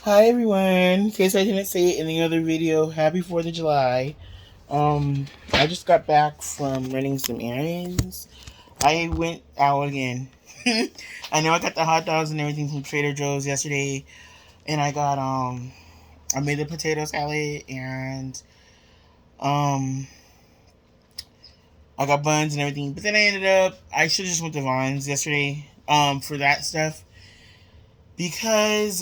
Hi everyone. In case I didn't say it in the other video, happy 4th of July. I just got back from running some errands. I went out again. I know I got the hot dogs and everything from Trader Joe's yesterday, and I made the potato salad, and um I got buns and everything. But then I should have just went to Vons yesterday for that stuff because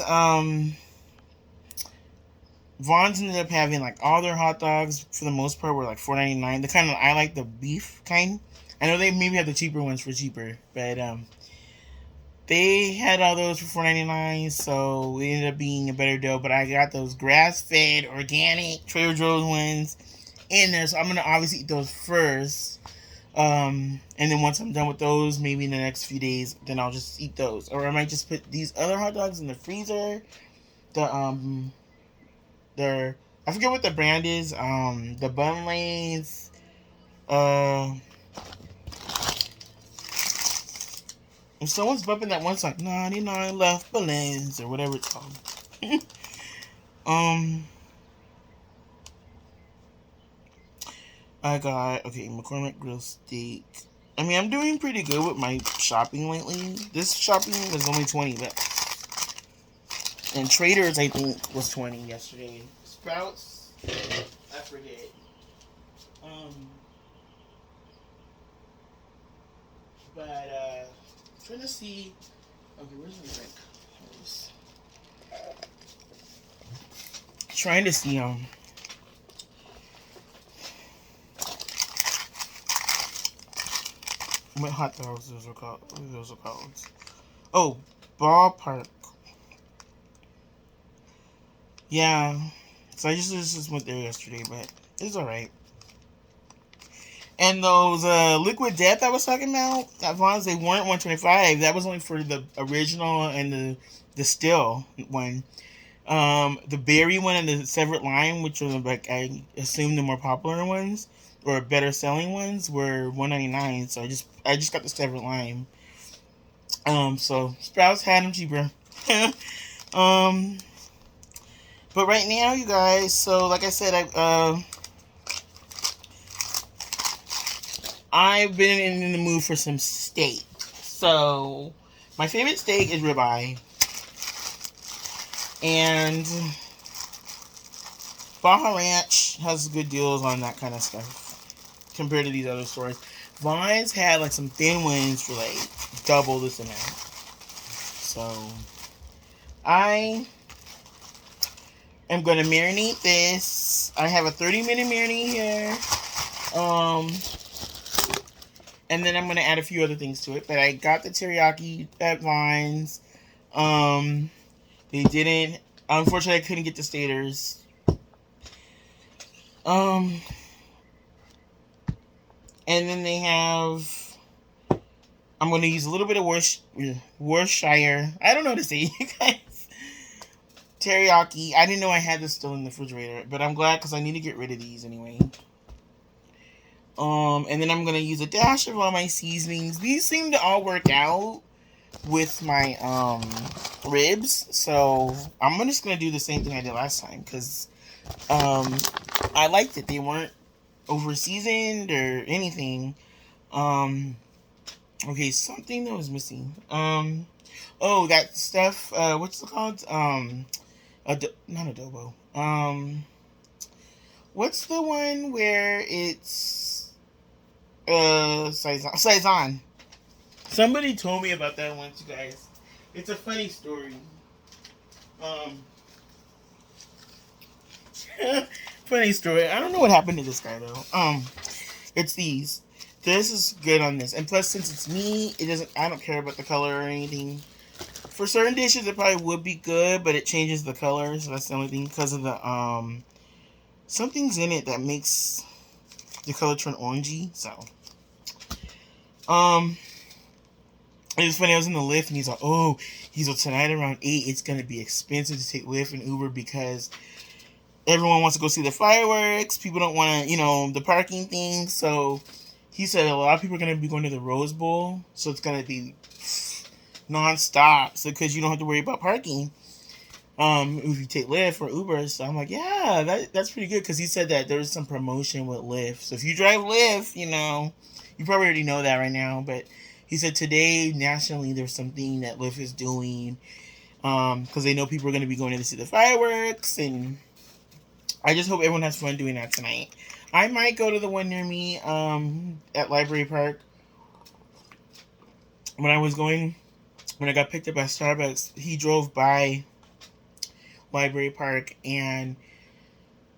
Vaughn's ended up having like all their hot dogs for the most part were like $4.99. The kind of I like the beef kind. I know they maybe have the cheaper ones for cheaper, but they had all those for $4.99, so it ended up being a better deal. But I got those grass fed organic Trader Joe's ones in there, so I'm gonna obviously eat those first. And then once I'm done with those, maybe in the next few days, then I'll just eat those, or I might just put these other hot dogs in the freezer. The They're I forget what the brand is. The bun lanes. Uh, if someone's bumping that one song, 99 left balloons or whatever it's called. um, I got McCormick Grill steak. I mean, I'm doing pretty good with my shopping lately. This shopping was only 20, but and Traders I think was 20 yesterday. Sprouts, I forget. Um, but trying to see. Okay, where's my drink? Trying to see what hot dogs those are called. What those are called? Oh, ballpark. Yeah. So I just went there yesterday, but it's alright. And those liquid death I was talking about, as long as they weren't 125, that was only for the original and the still one. The berry one and the severed lime, which are like I assume the more popular ones or better selling ones, were $1.99. So I just got the severed lime. So Sprouts had them cheaper. um, but right now, you guys. So like I said, I've been in the mood for some steak. So my favorite steak is ribeye, and Baja Ranch has good deals on that kind of stuff compared to these other stores. Vines had like some thin ones for like double this amount. So I am gonna marinate this. I have a 30-minute marinade here. Um, and then I'm gonna add a few other things to it. But I got the teriyaki at Vines. Um, they didn't. Unfortunately, I couldn't get the staters. Um, and then they have. I'm going to use a little bit of Worcestershire. I don't know what to say, you guys. Teriyaki. I didn't know I had this still in the refrigerator, but I'm glad because I need to get rid of these anyway. And then I'm going to use a dash of all my seasonings. These seem to all work out with my ribs, so I'm just going to do the same thing I did last time because I liked it. They weren't over seasoned or anything. Okay, something that was missing. Oh, that stuff. What's it called? Not adobo. What's the one where it's Saison? Somebody told me about that once, you guys. It's a funny story. Um, funny story. I don't know what happened to this guy though. It's these. This is good on this, and plus, since it's meat, it doesn't. I don't care about the color or anything. For certain dishes, it probably would be good, but it changes the color, so that's the only thing because of the something's in it that makes the color turn orangey. So um, it was funny. I was in the Lyft, and he's like, tonight around 8, it's gonna be expensive to take Lyft and Uber because everyone wants to go see the fireworks. People don't want to, the parking thing. So he said a lot of people are going to be going to the Rose Bowl. So it's going to be nonstop. So because you don't have to worry about parking. if you take Lyft or Uber. So I'm like, yeah, that's pretty good because he said that there's some promotion with Lyft. So if you drive Lyft, you probably already know that right now. But he said today nationally there's something that Lyft is doing because they know people are going to be going in to see the fireworks, and I just hope everyone has fun doing that tonight. I might go to the one near me at Library Park. When I was going, when I got picked up at Starbucks, he drove by Library Park, and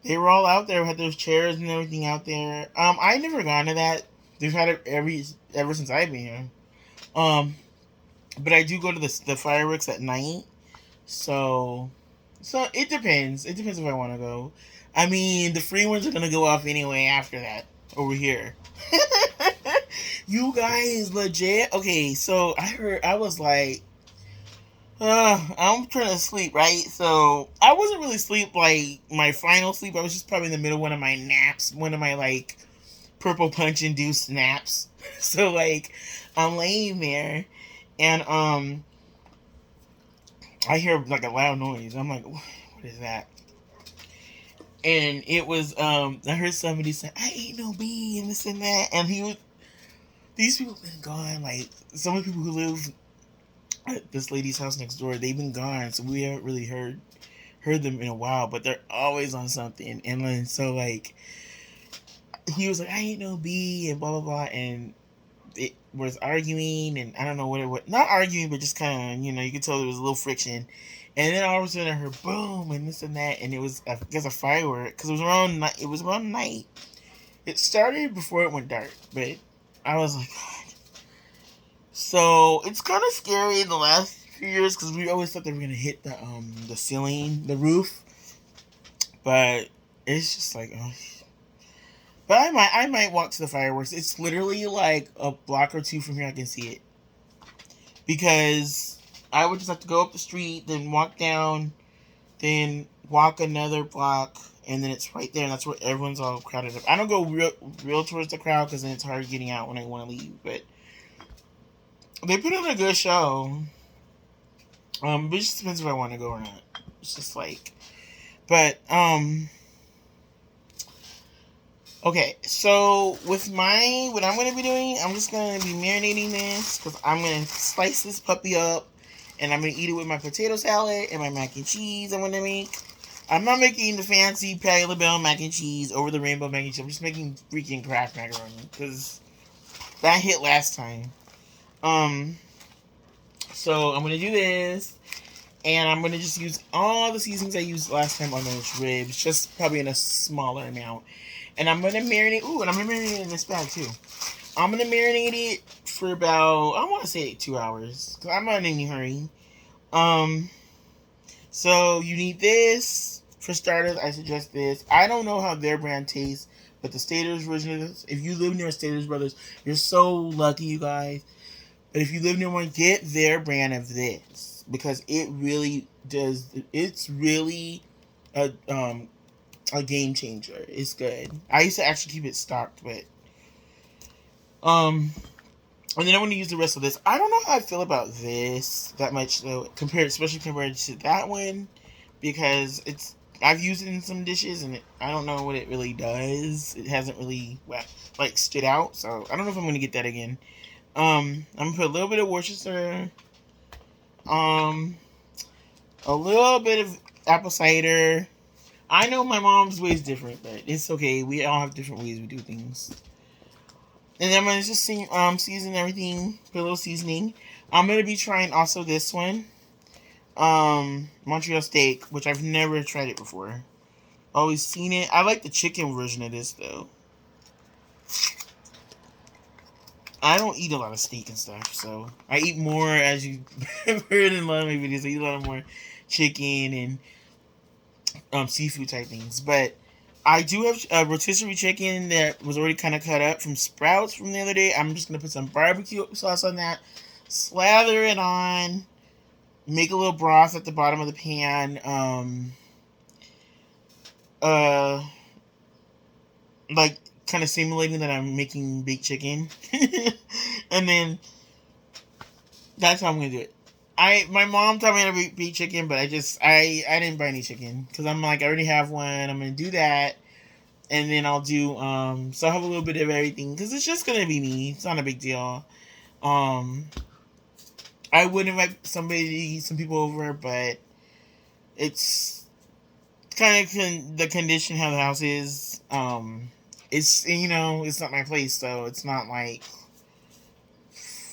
they were all out there, had those chairs and everything out there. I never gone to that. They've had it ever since I've been here. Um, but I do go to the fireworks at night. So, it depends. It depends if I want to go. I mean, the free ones are gonna go off anyway after that over here. You guys, legit. Okay, so I was like, I'm trying to sleep, right? So I wasn't really sleep like my final sleep. I was just probably in the middle of one of my naps, one of my like purple punch induced naps. So like, I'm laying there, and I hear like a loud noise. I'm like, what is that? And it was I heard somebody say, I ain't no bee and this and that, and these people have been gone. Like some of the people who live at this lady's house next door, they've been gone, so we haven't really heard them in a while. But they're always on something, and then so like he was like, I ain't no bee and blah blah blah, and it was arguing, and I don't know what it was. Not arguing, but just kind of, you could tell there was a little friction. And then all of a sudden I heard boom and this and that, and it was, I guess, a firework because it was around night. It started before it went dark, but I was like, God. So it's kind of scary in the last few years because we always thought they were gonna hit the ceiling, the roof, but it's just like, oh. But I might walk to the fireworks. It's literally like a block or two from here. I can see it because I would just have to go up the street, then walk down, then walk another block, and then it's right there. And that's where everyone's all crowded up. I don't go real towards the crowd because then it's hard getting out when I want to leave. But they put on a good show. But it just depends if I want to go or not. It's just like, but okay, so with what I'm going to be doing, I'm just going to be marinating this because I'm going to slice this puppy up and I'm going to eat it with my potato salad and my mac and cheese I'm going to make. I'm not making the fancy Patti LaBelle mac and cheese, over the rainbow mac and cheese. I'm just making freaking Kraft macaroni because that hit last time. So I'm going to do this, and I'm going to just use all the seasonings I used last time on those ribs, just probably in a smaller amount. And I'm going to marinate. Ooh, and I'm going to marinate it in this bag, too. I'm going to marinate it for about, I want to say 2 hours. Because I'm not in any hurry. So you need this. For starters, I suggest this. I don't know how their brand tastes, but the Staters version of this, if you live near Staters Brothers, you're so lucky, you guys. But if you live near one, get their brand of this. Because it really does, it's really a game changer. It's good. I used to actually keep it stocked, but and then I'm going to use the rest of this. I don't know how I feel about this that much though, especially compared to that one, because I've used it in some dishes and I don't know what it really does. It hasn't really stood out, so I don't know if I'm going to get that again. I'm going to put a little bit of Worcester, a little bit of apple cider. I know my mom's way is different, but it's okay. We all have different ways we do things. And then I'm going to just season everything, put a little seasoning. I'm going to be trying also this one. Montreal steak, which I've never tried it before. Always seen it. I like the chicken version of this, though. I don't eat a lot of steak and stuff, so I eat more, as you heard in a lot of my videos, I eat a lot more chicken and seafood type things. But I do have a rotisserie chicken that was already kind of cut up from Sprouts from the other day. I'm just going to put some barbecue sauce on that, slather it on, make a little broth at the bottom of the pan, like kind of simulating that I'm making baked chicken. And then that's how I'm going to do it. My mom taught me how to beat chicken, but I didn't buy any chicken because I'm like I already have one. I'm gonna do that, and then I'll do so I have a little bit of everything because it's just gonna be me. It's not a big deal. Um, I would invite some people over, but it's kind of the condition how the house is. It's it's not my place, so it's not like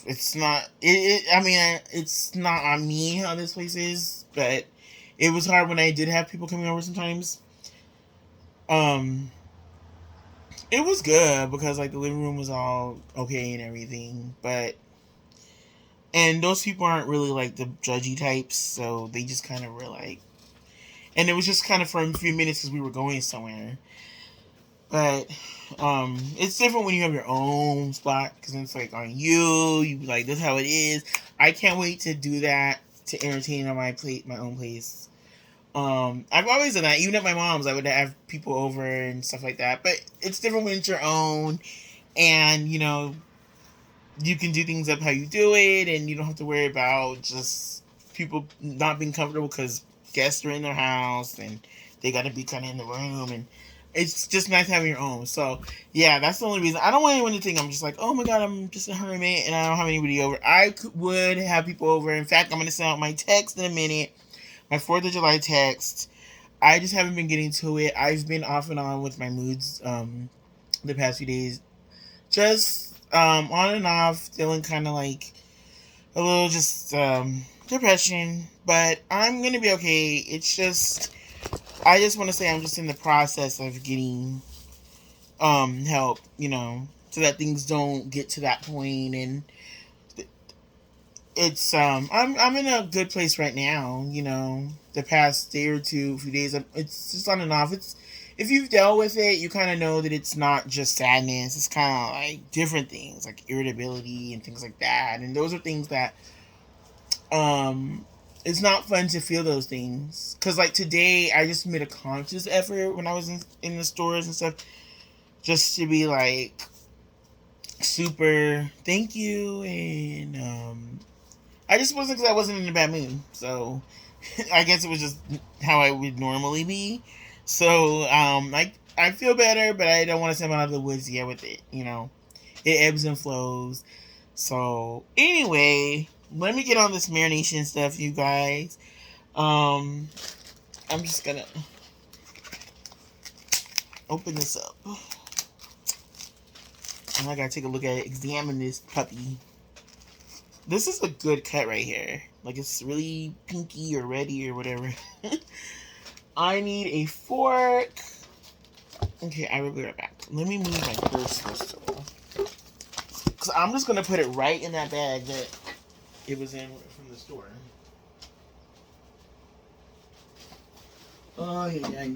it's not I mean it's not on me how this place is, but it was hard when I did have people coming over sometimes. Um, it was good because like the living room was all okay and everything, but and those people aren't really like the judgy types, so they just kind of were like, and it was just kind of for a few minutes as we were going somewhere. But it's different when you have your own spot because it's like on you. You like this is how it is. I can't wait to do that to entertain on my own place. I've always done that. Even at my mom's, I would have people over and stuff like that. But it's different when it's your own, and you can do things up how you do it, and you don't have to worry about just people not being comfortable because guests are in their house and they got to be kind of in the room, and it's just nice having your own. So yeah, that's the only reason. I don't want anyone to think I'm just like, oh my god, I'm just a hermit and I don't have anybody over. Would have people over. In fact, I'm gonna send out my text in a minute, my 4th of July text. I just haven't been getting to it. I've been off and on with my moods the past few days. Just on and off, feeling kind of like a little just depression, but I'm gonna be okay. It's just I just want to say I'm just in the process of getting help, so that things don't get to that point, and it's I'm in a good place right now. The past day or two, few days, it's just on and off. It's if you've dealt with it, you kind of know that it's not just sadness. It's kind of like different things, like irritability and things like that. And those are things that it's not fun to feel those things. Cause like today, I just made a conscious effort when I was in the stores and stuff, just to be like super thank you, and I just wasn't because I wasn't in a bad mood. So I guess it was just how I would normally be. So I feel better, but I don't want to send out of the woods yet with it. It ebbs and flows. So anyway, let me get on this marination stuff, you guys. I'm just gonna open this up. And I gotta take a look at it, examine this puppy. This is a good cut right here. Like it's really pinky or reddy or whatever. I need a fork. Okay, I will be right back. Let me move my purse first of all. Because I'm just gonna put it right in that bag that it was in from the store. Oh yeah.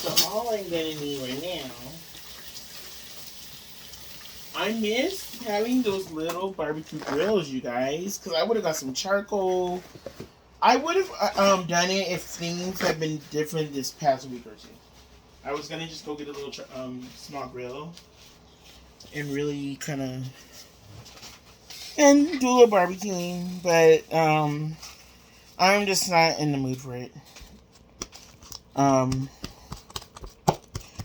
So all I'm gonna need right now. I miss having those little barbecue grills, you guys, because I would have got some charcoal. I would have done it if things had been different this past week or two. I was gonna just go get a little small grill and really kind of and do a little barbecuing, but I'm just not in the mood for it.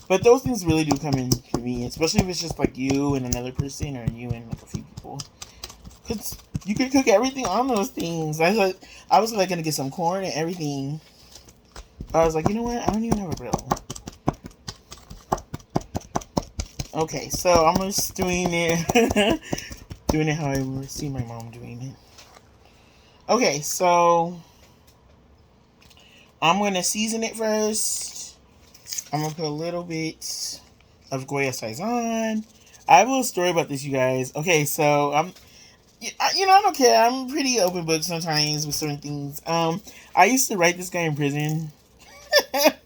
But those things really do come in convenient, especially if it's just like you and another person, or you and like a few people. Cause you can cook everything on those things. I was like gonna get some corn and everything. I was like, you know what? I don't even have a grill. Okay, so I'm just doing it, doing it how I would see my mom doing it. Okay, so I'm gonna season it first. I'm gonna put a little bit of Goya Saison. I have a little story about this, you guys. Okay, so I don't care. I'm pretty open book sometimes with certain things. I used to write this guy in prison back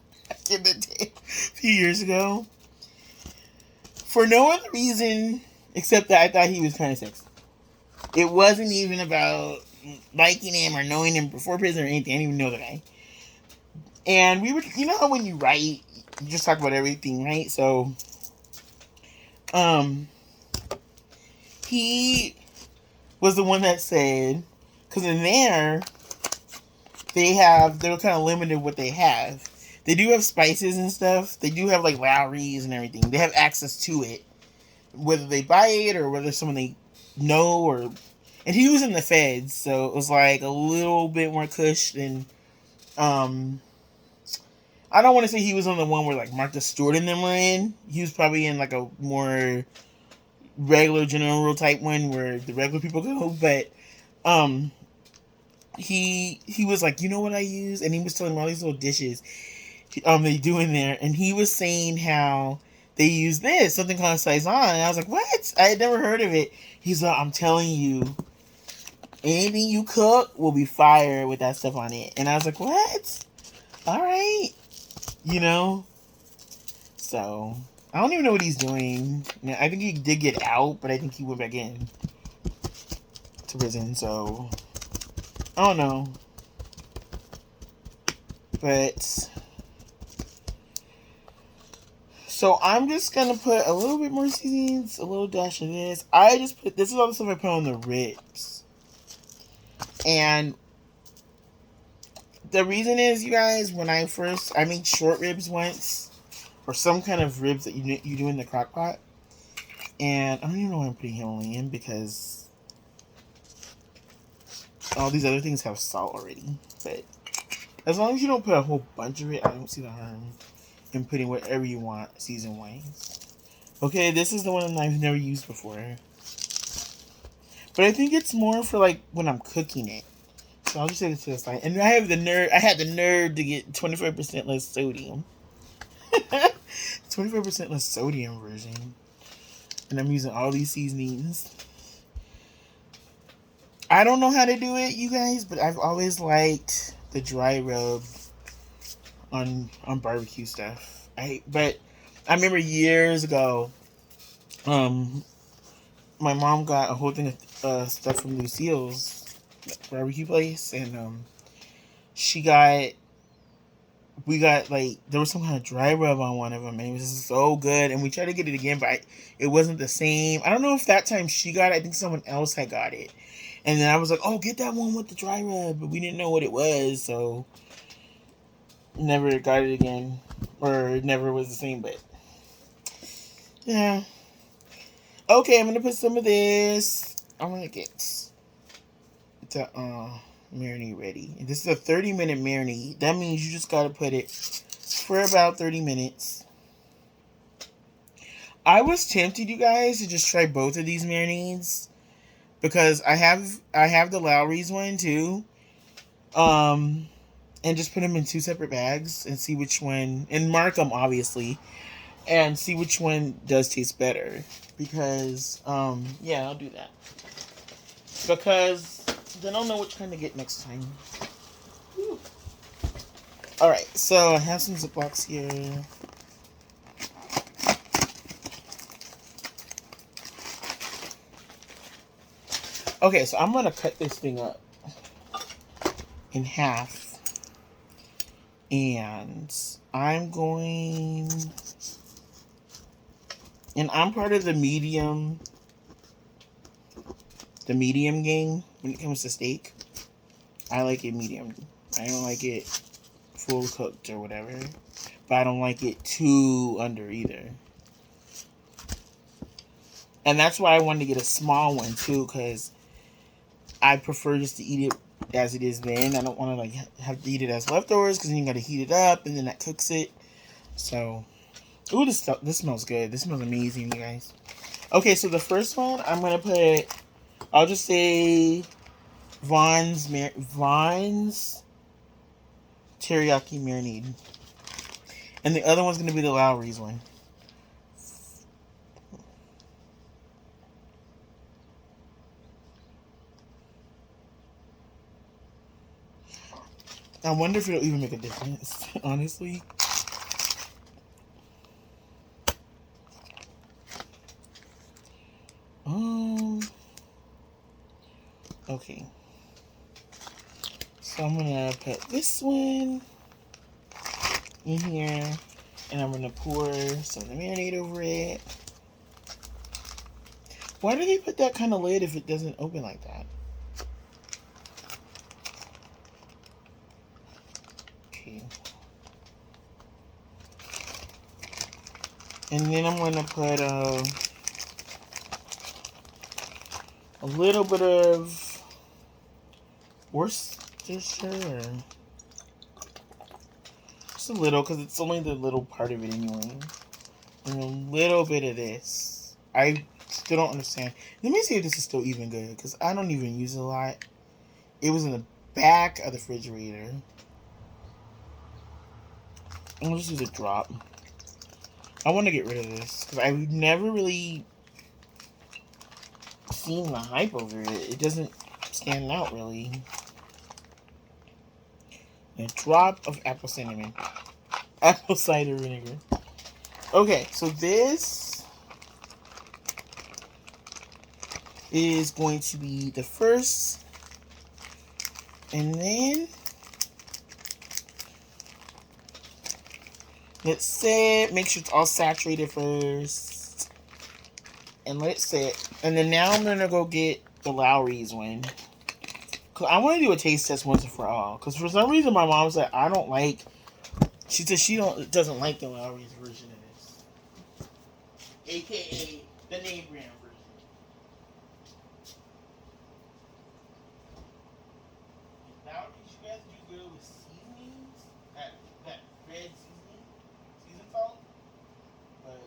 in the day, a few years ago, for no other reason except that I thought he was kind of sexy. It wasn't even about liking him or knowing him before prison or anything. I didn't even know the guy. And we would, how when you write, you just talk about everything, right? So, he was the one that said, because in there, they're kind of limited what they have. They do have spices and stuff. They do have like Lowry's and everything. They have access to it, whether they buy it or whether someone they know or. And he was in the feds, so it was like a little bit more cush than. I don't want to say he was on the one where like Martha Stewart and them were in. He was probably in like a more regular general type one where the regular people go, but um he was like, you know what I use, and he was telling me all these little dishes they do in there, and he was saying how they use this something called saison, and I was like, what? I had never heard of it. He's like, I'm telling you, anything you cook will be fire with that stuff on it. And I was like, what? All right, you know. So I don't even know what he's doing. I think he did get out, but I think he went back in to prison. So I don't know. But so I'm just gonna put a little bit more seasonings, a little dash of this. This is all the stuff I put on the ribs. And the reason is, you guys, when I made short ribs once, or some kind of ribs that you do in the crock pot. And I don't even know why I'm putting Himalayan, because all these other things have salt already. But as long as you don't put a whole bunch of it, I don't see the harm in putting whatever you want season-wise. Okay, this is the one that I've never used before. But I think it's more for like when I'm cooking it. So I'll just take it to the side. And I had the nerve to get 25% less sodium. 25% less sodium version. And I'm using all these seasonings. I don't know how to do it, you guys, but I've always liked the dry rub on barbecue stuff. But I remember years ago, my mom got a whole thing of stuff from Lucille's barbecue place, and we got like, there was some kind of dry rub on one of them, and it was so good. And we tried to get it again, but it wasn't the same. I don't know if that time she got it. I think someone else had got it. And then I was like, oh, get that one with the dry rub. But we didn't know what it was, so never got it again. Or it never was the same, but yeah. Okay, I'm going to put some of this. I'm going to get the marinade ready. This is a 30-minute marinade. That means you just got to put it for about 30 minutes. I was tempted, you guys, to just try both of these marinades, because I have the Lowry's one too, and just put them in 2 separate bags and see which one, and mark them obviously, and see which one does taste better. Because yeah, I'll do that, because then I'll know which kind to get next time. Whew. All right, so I have some Ziplocs here. Okay, so I'm gonna cut this thing up in half, and I'm part of the medium gang when it comes to steak. I like it medium. I don't like it full cooked or whatever, but I don't like it too under either. And that's why I wanted to get a small one too, because I prefer just to eat it as it is then. I don't want to like have to eat it as leftovers, because then you got to heat it up and then that cooks it. So, ooh, this smells good. This smells amazing, you guys. Okay, so the first one I'm gonna put, I'll just say Vaughn's teriyaki marinade, and the other one's gonna be the Lowry's one. I wonder if it'll even make a difference, honestly. Okay. So I'm gonna put this one in here, and I'm gonna pour some of the marinade over it. Why do they put that kind of lid if it doesn't open like that? Okay. And then I'm going to put a little bit of Worcestershire. Just a little, because it's only the little part of it anyway. And a little bit of this. I still don't understand. Let me see if this is still even good, because I don't even use it a lot. It was in the back of the refrigerator. I'm just use a drop. I want to get rid of this, because I've never really seen the hype over it. It doesn't stand out really. A drop of apple cinnamon. Apple cider vinegar. Okay, so this is going to be the first. And then let's sit. Make sure it's all saturated first. And let it sit. And then now I'm going to go get the Lawry's one. I want to do a taste test once and for all. Because for some reason my mom said I don't like. She said she doesn't like the Lawry's version of this, aka the name brand version. Lawry's, you guys do good with seasonings. That red season salt, but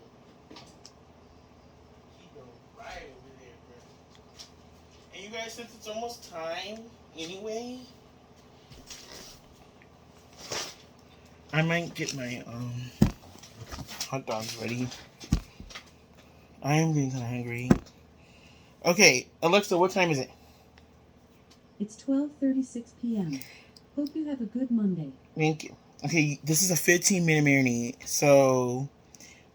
keep it right over there, bro. And you guys, since it's almost time anyway, I might get my hot dogs ready. I am getting kind of hungry. Okay, Alexa, what time is it? It's 12:36 p.m. Hope you have a good Monday. Thank you. Okay, this is a 15-minute marinade. So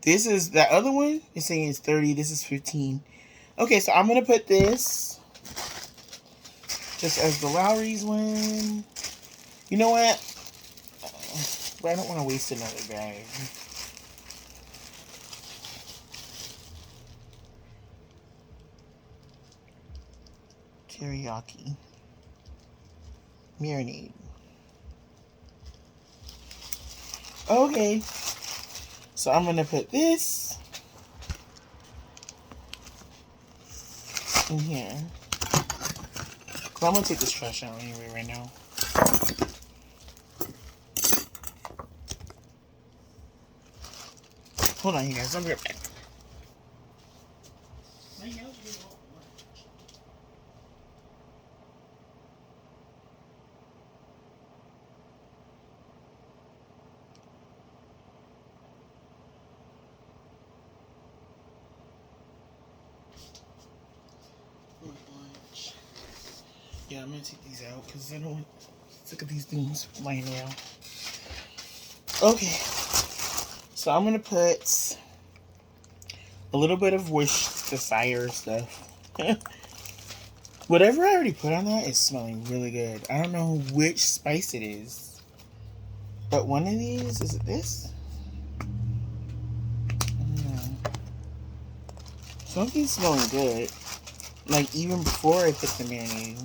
this is that other one. It's saying it's 30. This is 15. Okay, so I'm gonna put this just as the Lawry's one. You know what? But I don't want to waste another bag. Teriyaki. Marinade. Okay. So I'm going to put this in here. I'm going to take this trash out anyway right now. Hold on, you guys. I'll be right back. Yeah, I'm gonna take these out because I don't want sick of these things lying around. Okay, so I'm gonna put a little bit of Worcestershire stuff. Whatever I already put on that is smelling really good. I don't know which spice it is, but one of these, is it this? Something's smelling good. Like even before I put the marinade.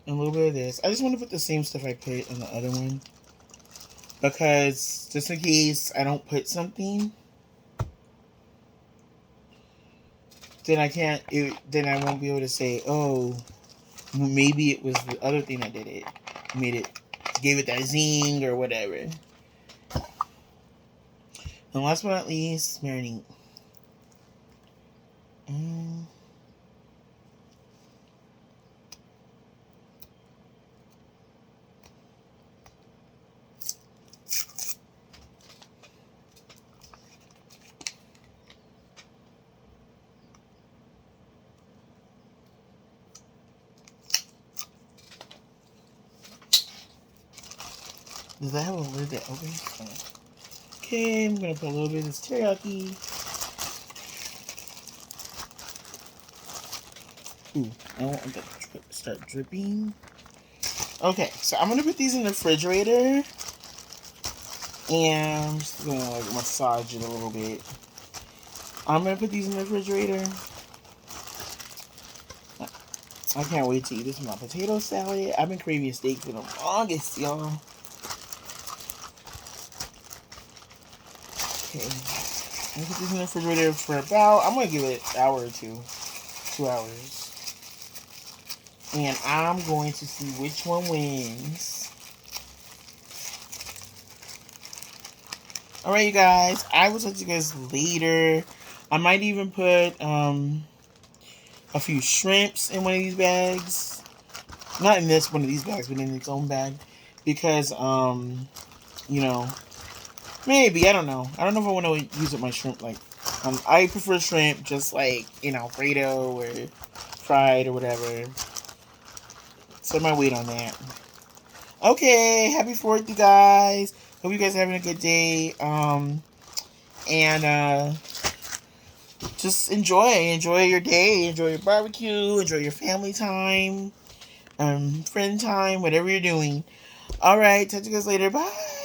A little bit of this. I just want to put the same stuff I put in the other one, because just in case I don't put something, then then I won't be able to say, oh, maybe it was the other thing that did it, gave it that zing or whatever. And last but not least, marinade. Does that have a lid that opens? Okay, I'm gonna put a little bit of this teriyaki. Ooh, I don't want that to start dripping. Okay, so I'm gonna put these in the refrigerator And I'm just gonna like massage it a little bit. I'm gonna put these in the refrigerator. I can't wait to eat this with my potato salad. I've been craving steak for the longest, y'all. Okay. I'm gonna put this in the refrigerator for about, I'm gonna give it an hour or two. 2 hours. And I'm going to see which one wins. Alright, you guys. I will talk to you guys later. I might even put a few shrimps in one of these bags. Not in this one of these bags, but in its own bag. Because, you know, maybe, I don't know. I don't know if I want to use up my shrimp. Like, I prefer shrimp just like, you know, Alfredo or fried or whatever. So I might wait on that. Okay, happy 4th, you guys. Hope you guys are having a good day. And just enjoy your day, enjoy your barbecue, enjoy your family time, friend time, whatever you're doing. All right, talk to you guys later. Bye.